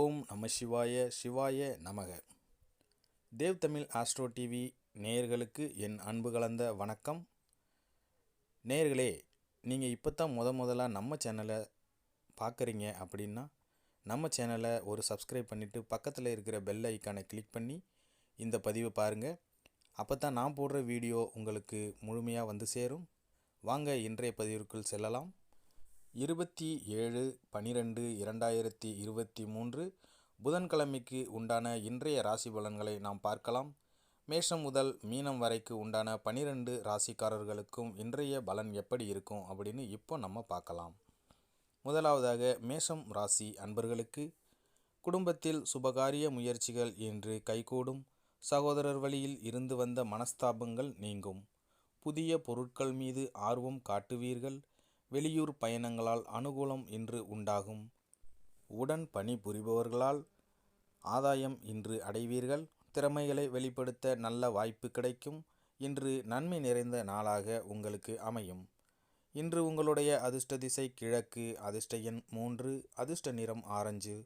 ஓம் நம சிவாய சிவாய நமக. தேவ் தமிழ் ஆஸ்ட்ரோ டிவி நேயர்களுக்கு என் அன்பு கலந்த வணக்கம். நேயர்களே, நீங்கள் இப்போ தான் முதலாக நம்ம சேனலை பார்க்குறீங்க அப்படின்னா நம்ம சேனலை ஒரு சப்ஸ்கிரைப் பண்ணிவிட்டு பக்கத்தில் இருக்கிற பெல் ஐக்கானை கிளிக் பண்ணி இந்த பதிவை பாருங்கள். அப்போ தான் நான் போடுற வீடியோ உங்களுக்கு முழுமையாக வந்து சேரும். வாங்க இன்றைய பதிவிற்குள் செல்லலாம். 27/12/2023 புதன்கிழமைக்கு உண்டான இன்றைய ராசி பலன்களை நாம் பார்க்கலாம். மேஷம் முதல் மீனம் வரைக்கு உண்டான 12 ராசிக்காரர்களுக்கும் இன்றைய பலன் எப்படி இருக்கும் அப்படின்னு இப்போ நம்ம பார்க்கலாம். முதலாவதாக மேஷம் ராசி அன்பர்களுக்கு குடும்பத்தில் சுபகாரிய முயற்சிகள் இன்று கைகூடும். சகோதரர் வழியில் இருந்து வந்த மனஸ்தாபங்கள் நீங்கும். புதிய பொருட்கள் மீது ஆர்வம் காட்டுவீர்கள். வெளியூர் பயணங்களால் அனுகூலம் இன்று உண்டாகும். உடன் பணிபுரிபவர்களால் ஆதாயம் இன்று அடைவீர்கள். திறமைகளை வெளிப்படுத்த நல்ல வாய்ப்பு கிடைக்கும். இன்று நன்மை நிறைந்த நாளாக உங்களுக்கு அமையும். இன்று உங்களுடைய அதிர்ஷ்ட திசை கிழக்கு, அதிர்ஷ்ட எண் 3, அதிர்ஷ்ட நிறம் ஆரஞ்சு.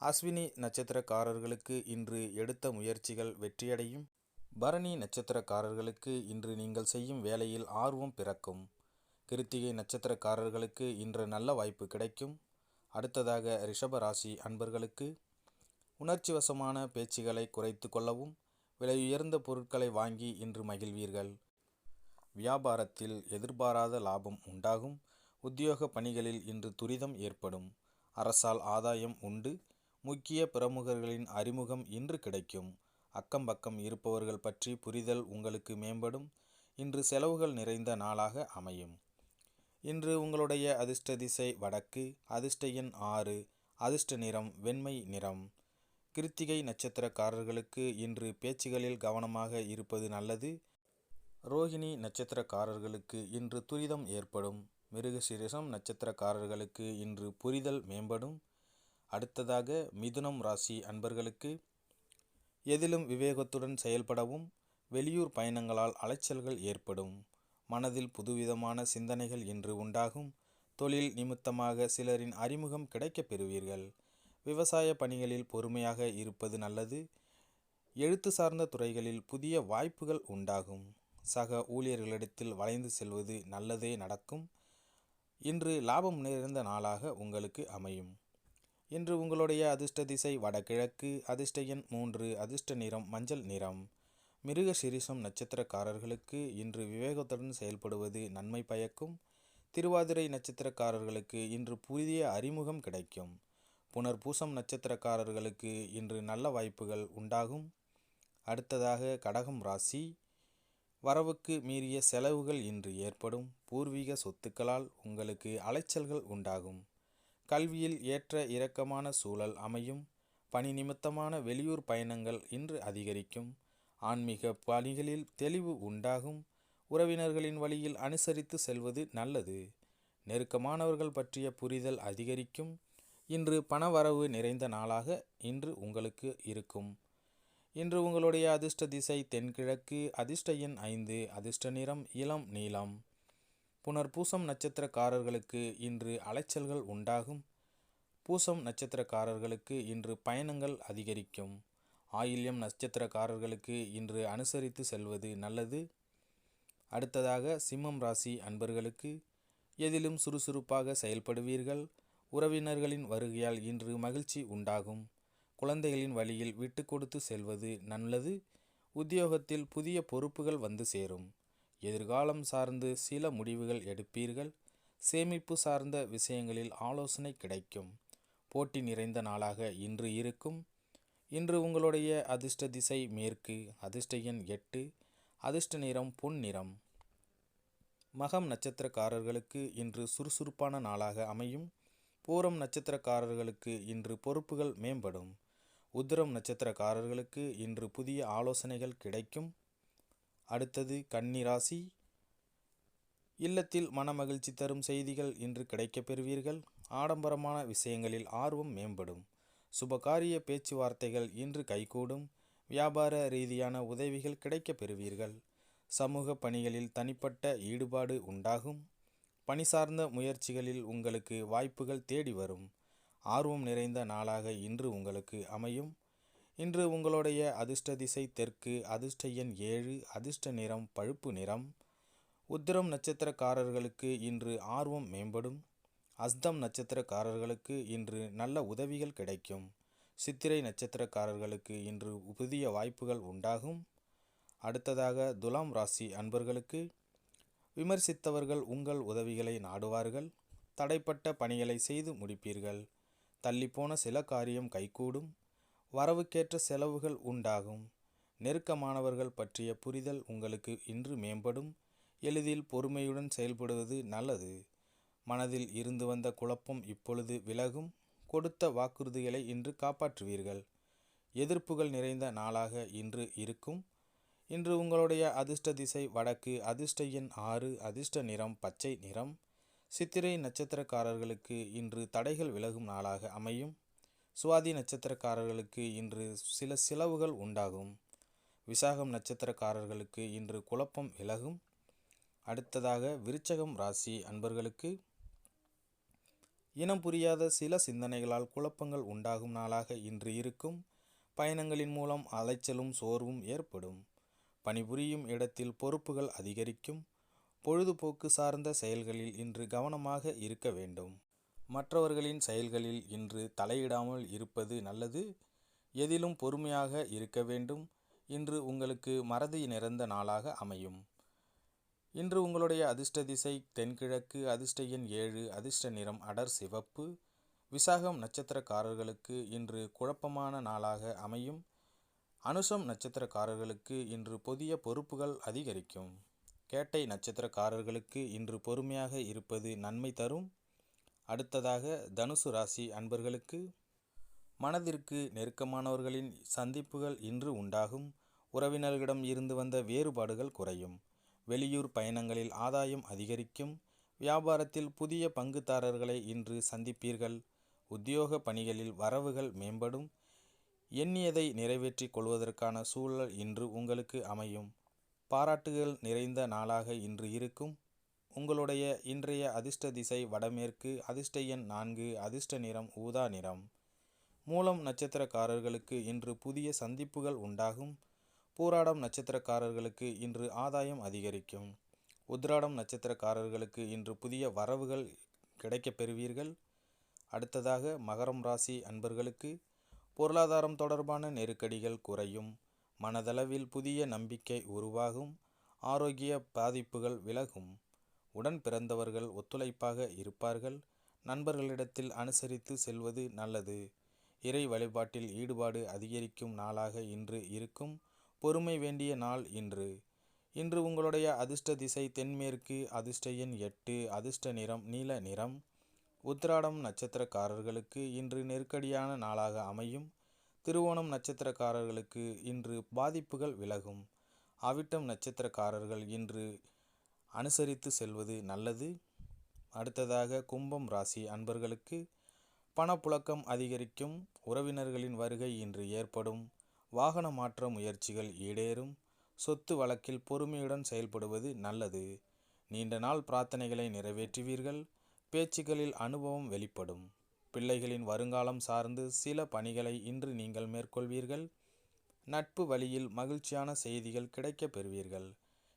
அஸ்வினி நட்சத்திரக்காரர்களுக்கு இன்று எடுத்த முயற்சிகள் வெற்றியடையும். பரணி நட்சத்திரக்காரர்களுக்கு இன்று நீங்கள் செய்யும் வேலையில் ஆர்வம் பிறக்கும். கிருத்திகை நட்சத்திரக்காரர்களுக்கு இன்று நல்ல வாய்ப்பு கிடைக்கும். அடுத்ததாக ரிஷப ராசி அன்பர்களுக்கு உணர்ச்சி வசமான பேச்சுகளை குறைத்து கொள்ளவும். விலையுயர்ந்த பொருட்களை வாங்கி இன்று மகிழ்வீர்கள். வியாபாரத்தில் எதிர்பாராத லாபம் உண்டாகும். உத்தியோக பணிகளில் இன்று துரிதம் ஏற்படும். அரசால் ஆதாயம் உண்டு. முக்கிய பிரமுகர்களின் அறிமுகம் இன்று கிடைக்கும். அக்கம் பக்கம் இருப்பவர்கள் பற்றி புரிதல் உங்களுக்கு மேம்படும். இன்று செலவுகள் நிறைந்த நாளாக அமையும். இன்று உங்களுடைய அதிர்ஷ்ட திசை வடக்கு, அதிர்ஷ்ட எண் 6, அதிர்ஷ்ட நிறம் வெண்மை நிறம். கிருத்திகை நட்சத்திரக்காரர்களுக்கு இன்று பேச்சுகளில் கவனமாக இருப்பது நல்லது. ரோகிணி நட்சத்திரக்காரர்களுக்கு இன்று துரிதம் ஏற்படும். மிருகசீரிஷம் நட்சத்திரக்காரர்களுக்கு இன்று புரிதல் மேம்படும். அடுத்ததாக மிதுனம் ராசி அன்பர்களுக்கு எதிலும் விவேகத்துடன் செயல்படவும். வெளியூர் பயணங்களால் அலைச்சல்கள் ஏற்படும். மனதில் புதுவிதமான சிந்தனைகள் இன்று உண்டாகும். தொழில் நிமித்தமாக சிலரின் அறிமுகம் கிடைக்கப் பெறுவீர்கள். விவசாய பணிகளில் பொறுமையாக இருப்பது நல்லது. எழுத்து சார்ந்த துறைகளில் புதிய வாய்ப்புகள் உண்டாகும். சக ஊழியர்களிடத்தில் வளைந்து செல்வது நல்லதே நடக்கும். இன்று லாபம் நிறைந்த நாளாக உங்களுக்கு அமையும். இன்று உங்களுடைய அதிர்ஷ்ட திசை வடகிழக்கு, அதிர்ஷ்ட எண் 3, அதிர்ஷ்ட நிறம் மஞ்சள் நிறம். மிருக சிரிஷம் நட்சத்திரக்காரர்களுக்கு இன்று விவேகத்துடன் செயல்படுவது நன்மை பயக்கும். திருவாதிரை நட்சத்திரக்காரர்களுக்கு இன்று புதிய அறிமுகம் கிடைக்கும். புனர்பூசம் நட்சத்திரக்காரர்களுக்கு இன்று நல்ல வாய்ப்புகள் உண்டாகும். அடுத்ததாக கடகம் ராசி. வரவுக்கு மீறிய செலவுகள் இன்று ஏற்படும். பூர்வீக சொத்துக்களால் உங்களுக்கு அலைச்சல்கள் உண்டாகும். கல்வியில் ஏற்ற இறக்கமான சூழல் அமையும். பணி நிமித்தமான வெளியூர் பயணங்கள் இன்று அதிகரிக்கும். ஆன்மீக பணிகளில் தெளிவு உண்டாகும். உறவினர்களின் வழியில் அனுசரித்து செல்வது நல்லது. நெருக்கமானவர்கள் பற்றிய புரிதல் அதிகரிக்கும். இன்று பணவரவு நிறைந்த நாளாக இன்று உங்களுக்கு இருக்கும். இன்று உங்களுடைய அதிர்ஷ்ட திசை தென்கிழக்கு, அதிர்ஷ்ட எண் 5, அதிர்ஷ்ட நிறம் இளம் நீலம். புனர்பூசம் நட்சத்திரக்காரர்களுக்கு இன்று அலைச்சல்கள் உண்டாகும். பூசம் நட்சத்திரக்காரர்களுக்கு இன்று பயணங்கள் அதிகரிக்கும். ஆயில்யம் நட்சத்திரக்காரர்களுக்கு இன்று அனுசரித்து செல்வது நல்லது. அடுத்ததாக சிம்மம் ராசி அன்பர்களுக்கு எதிலும் சுறுசுறுப்பாக செயல்படுவீர்கள். உறவினர்களின் வருகையால் இன்று மகிழ்ச்சி உண்டாகும். குழந்தைகளின் வழியில் விட்டு கொடுத்து செல்வது நல்லது. உத்தியோகத்தில் புதிய பொறுப்புகள் வந்து சேரும். எதிர்காலம் சார்ந்து சில முடிவுகள் எடுப்பீர்கள். சேமிப்பு சார்ந்த விஷயங்களில் ஆலோசனை கிடைக்கும். போட்டி நிறைந்த நாளாக இன்று இருக்கும். இன்று உங்களுடைய அதிர்ஷ்ட திசை மேற்கு, அதிர்ஷ்ட எண் 8, அதிர்ஷ்ட நிறம் பொன் நிறம். மகம் நட்சத்திரக்காரர்களுக்கு இன்று சுறுசுறுப்பான நாளாக அமையும். பூரம் நட்சத்திரக்காரர்களுக்கு இன்று பொறுப்புகள் மேம்படும். உத்திரம் நட்சத்திரக்காரர்களுக்கு இன்று புதிய ஆலோசனைகள் கிடைக்கும். அடுத்தது கன்னி ராசி. இல்லத்தில் மனமகிழ்ச்சி தரும் செய்திகள் இன்று கிடைக்கப் பெறுவீர்கள். ஆடம்பரமான விஷயங்களில் ஆர்வம் மேம்படும். சுபகாரிய பேச்சுவார்த்தைகள் இன்று கைகூடும். வியாபார ரீதியான உதவிகள் கிடைக்கப் பெறுவீர்கள். சமூக பணிகளில் தனிப்பட்ட ஈடுபாடு உண்டாகும். பணி சார்ந்த முயற்சிகளில் உங்களுக்கு வாய்ப்புகள் தேடி வரும். ஆர்வம் நிறைந்த நாளாக இன்று உங்களுக்கு அமையும். இன்று உங்களுடைய அதிர்ஷ்ட திசை தெற்கு, அதிர்ஷ்ட எண் 7, அதிர்ஷ்ட நிறம் பழுப்பு நிறம். உத்திரம் நட்சத்திரக்காரர்களுக்கு இன்று ஆர்வம் மேம்படும். அஸ்தம் நட்சத்திரக்காரர்களுக்கு இன்று நல்ல உதவிகள் கிடைக்கும். சித்திரை நட்சத்திரக்காரர்களுக்கு இன்று புதிய வாய்ப்புகள் உண்டாகும். அடுத்ததாக துலாம் ராசி அன்பர்களுக்கு விமர்சித்தவர்கள் உங்கள் உதவிகளை நாடுவார்கள். தடைப்பட்ட பணிகளை செய்து முடிப்பீர்கள். தள்ளிப்போன சில காரியம் கைகூடும். வரவுக்கேற்ற செலவுகள் உண்டாகும். நெருக்கமானவர்கள் பற்றிய புரிதல் உங்களுக்கு இன்று மேம்படும். எளிதில் பொறுமையுடன் செயல்படுவது நல்லது. மனதில் இருந்து வந்த குழப்பம் இப்பொழுது விலகும். கொடுத்த வாக்குறுதிகளை இன்று காப்பாற்றுவீர்கள். எதிர்ப்புகள் நிறைந்த நாளாக இன்று இருக்கும். இன்று உங்களுடைய அதிர்ஷ்ட திசை வடக்கு, அதிர்ஷ்ட எண் 6, அதிர்ஷ்ட நிறம் பச்சை நிறம். சித்திரை நட்சத்திரக்காரர்களுக்கு இன்று தடைகள் விலகும் நாளாக அமையும். சுவாதி நட்சத்திரக்காரர்களுக்கு இன்று சில செலவுகள் உண்டாகும். விசாகம் நட்சத்திரக்காரர்களுக்கு இன்று குழப்பம் விலகும். அடுத்ததாக விருச்சகம் ராசி அன்பர்களுக்கு இனம் புரியாத சில சிந்தனைகளால் குழப்பங்கள் உண்டாகும் நாளாக இன்று இருக்கும். பயணங்களின் மூலம் அலைச்சலும் சோர்வும் ஏற்படும். பணிபுரியும் இடத்தில் பொறுப்புகள் அதிகரிக்கும். பொழுதுபோக்கு சார்ந்த செயல்களில் இன்று கவனமாக இருக்க வேண்டும். மற்றவர்களின் செயல்களில் இன்று தலையிடாமல் இருப்பது நல்லது. எதிலும் பொறுமையாக இருக்க வேண்டும். இன்று உங்களுக்கு மறதி நிறைந்த நாளாக அமையும். இன்று உங்களுடைய அதிர்ஷ்ட திசை தென்கிழக்கு, அதிர்ஷ்ட எண் 7, அதிர்ஷ்ட நிறம் அடர் சிவப்பு. விசாகம் நட்சத்திரக்காரர்களுக்கு இன்று குழப்பமான நாளாக அமையும். அனுஷம் நட்சத்திரக்காரர்களுக்கு இன்று புதிய பொறுப்புகள் அதிகரிக்கும். கேட்டை நட்சத்திரக்காரர்களுக்கு இன்று பொறுமையாக இருப்பது நன்மை தரும். அடுத்ததாக தனுசு ராசி அன்பர்களுக்கு மனதிற்கு நெருக்கமானவர்களின் சந்திப்புகள் இன்று உண்டாகும். உறவினர்களிடம் இருந்து வந்த வேறுபாடுகள் குறையும். வெளியூர் பயணங்களில் ஆதாயம் அதிகரிக்கும். வியாபாரத்தில் புதிய பங்குதாரர்களை இன்று சந்திப்பீர்கள். உத்தியோக பணிகளில் வரவுகள் மேம்படும். எண்ணியதை நிறைவேற்றிக் கொள்வதற்கான சூழல் இன்று உங்களுக்கு அமையும். பாராட்டுகள் நிறைந்த நாளாக இன்று இருக்கும். உங்களுடைய இன்றைய அதிர்ஷ்ட திசை வடமேற்கு, அதிர்ஷ்ட எண் 4, அதிர்ஷ்ட நிறம் ஊதா நிறம். மூலம் நட்சத்திரக்காரர்களுக்கு இன்று புதிய சந்திப்புகள் உண்டாகும். பூராடம் நட்சத்திரக்காரர்களுக்கு இன்று ஆதாயம் அதிகரிக்கும். உத்திராடம் நட்சத்திரக்காரர்களுக்கு இன்று புதிய வரவுகள் கிடைக்கப் பெறுவீர்கள். அடுத்ததாக மகரம் ராசி அன்பர்களுக்கு பொருளாதாரம் தொடர்பான நெருக்கடிகள் குறையும். மனதளவில் புதிய நம்பிக்கை உருவாகும். ஆரோக்கிய பாதிப்புகள் விலகும். உடன் பிறந்தவர்கள் ஒத்துழைப்பாக இருப்பார்கள். நண்பர்களிடத்தில் அனுசரித்து செல்வது நல்லது. இறை வழிபாட்டில் ஈடுபாடு அதிகரிக்கும் நாளாக இன்று இருக்கும். பொறுமை வேண்டிய நாள் இன்று. இன்று உங்களுடைய அதிர்ஷ்ட திசை தென்மேற்கு, அதிர்ஷ்ட எண் 8, அதிர்ஷ்ட நிறம் நீல நிறம். உத்திராடம் நட்சத்திரக்காரர்களுக்கு இன்று நெருக்கடியான நாளாக அமையும். திருவோணம் நட்சத்திரக்காரர்களுக்கு இன்று பாதிப்புகள் விலகும். அவிட்டம் நட்சத்திரக்காரர்கள் இன்று அனுசரித்து செல்வது நல்லது. அடுத்ததாக கும்பம் ராசி அன்பர்களுக்கு பணப்புழக்கம் அதிகரிக்கும். உறவினர்களின் வருகை இன்று ஏற்படும். வாகன மாற்ற முயற்சிகள் ஈடேறும். சொத்து வழக்கில் பொறுமையுடன் செயல்படுவது நல்லது. நீண்ட நாள் பிரார்த்தனைகளை நிறைவேற்றுவீர்கள். பேச்சுக்களில் அனுபவம் வெளிப்படும். பிள்ளைகளின் வருங்காலம் சார்ந்து சில பணிகளை இன்று நீங்கள் மேற்கொள்வீர்கள். நட்பு வழியில் மகிழ்ச்சியான செய்திகள் கிடைக்கப் பெறுவீர்கள்.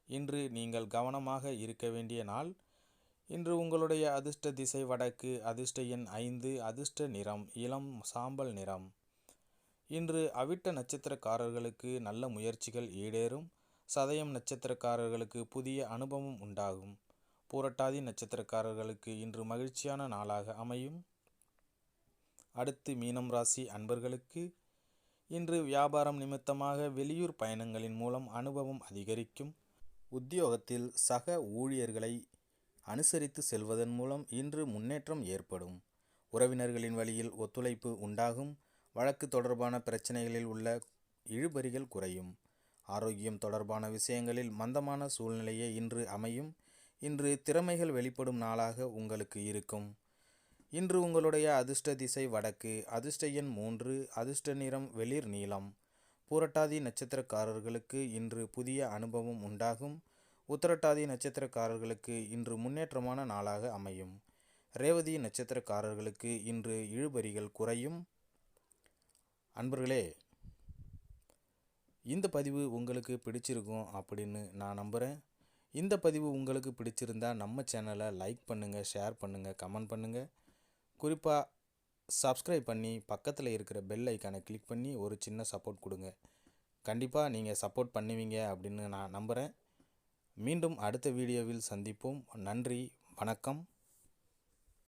இன்று நீங்கள் கவனமாக இருக்க வேண்டிய நாள். இன்று உங்களுடைய அதிர்ஷ்ட திசை வடக்கு, அதிர்ஷ்ட எண் 5, அதிர்ஷ்ட நிறம் இளம் சாம்பல் நிறம். இன்று அவிட்ட நட்சத்திரக்காரர்களுக்கு நல்ல முயற்சிகள் ஈடேறும். சதயம் நட்சத்திரக்காரர்களுக்கு புதிய அனுபவம் உண்டாகும். பூரட்டாதி நட்சத்திரக்காரர்களுக்கு இன்று மகிழ்ச்சியான நாளாக அமையும். அடுத்து மீனம் ராசி அன்பர்களுக்கு இன்று வியாபாரம் நிமித்தமாக வெளியூர் பயணங்களின் மூலம் அனுபவம் அதிகரிக்கும். உத்தியோகத்தில் சக ஊழியர்களை அனுசரித்து செல்வதன் மூலம் இன்று முன்னேற்றம் ஏற்படும். உறவினர்களின் வழியில் ஒத்துழைப்பு உண்டாகும். வழக்கு தொடர்பான பிரச்சனைகளில் உள்ள இழுபறிகள் குறையும். ஆரோக்கியம் தொடர்பான விஷயங்களில் மந்தமான சூழ்நிலையே இன்று அமையும். இன்று திறமைகள் வெளிப்படும் நாளாக உங்களுக்கு இருக்கும். இன்று உங்களுடைய அதிர்ஷ்ட திசை வடக்கு, அதிர்ஷ்ட எண் 3, அதிர்ஷ்ட நிறம் வெளிர் நீலம். பூரட்டாதி நட்சத்திரக்காரர்களுக்கு இன்று புதிய அனுபவம் உண்டாகும். உத்திரட்டாதி நட்சத்திரக்காரர்களுக்கு இன்று முன்னேற்றமான நாளாக அமையும். ரேவதி நட்சத்திரக்காரர்களுக்கு இன்று இழுபறிகள் குறையும். அன்பர்களே, இந்த பதிவு உங்களுக்கு பிடிச்சிருக்கும் அப்படின்னு நான் நம்புகிறேன். இந்த பதிவு உங்களுக்கு பிடிச்சிருந்தா நம்ம சேனலை லைக் பண்ணுங்கள், ஷேர் பண்ணுங்கள், கமெண்ட் பண்ணுங்கள். குறிப்பாக சப்ஸ்கிரைப் பண்ணி பக்கத்தில் இருக்கிற பெல் ஐக்கானை கிளிக் பண்ணி ஒரு சின்ன சப்போர்ட் கொடுங்க. கண்டிப்பாக நீங்கள் சப்போர்ட் பண்ணுவீங்க அப்படின்னு நான் நம்புகிறேன். மீண்டும் அடுத்த வீடியோவில் சந்திப்போம். நன்றி, வணக்கம்.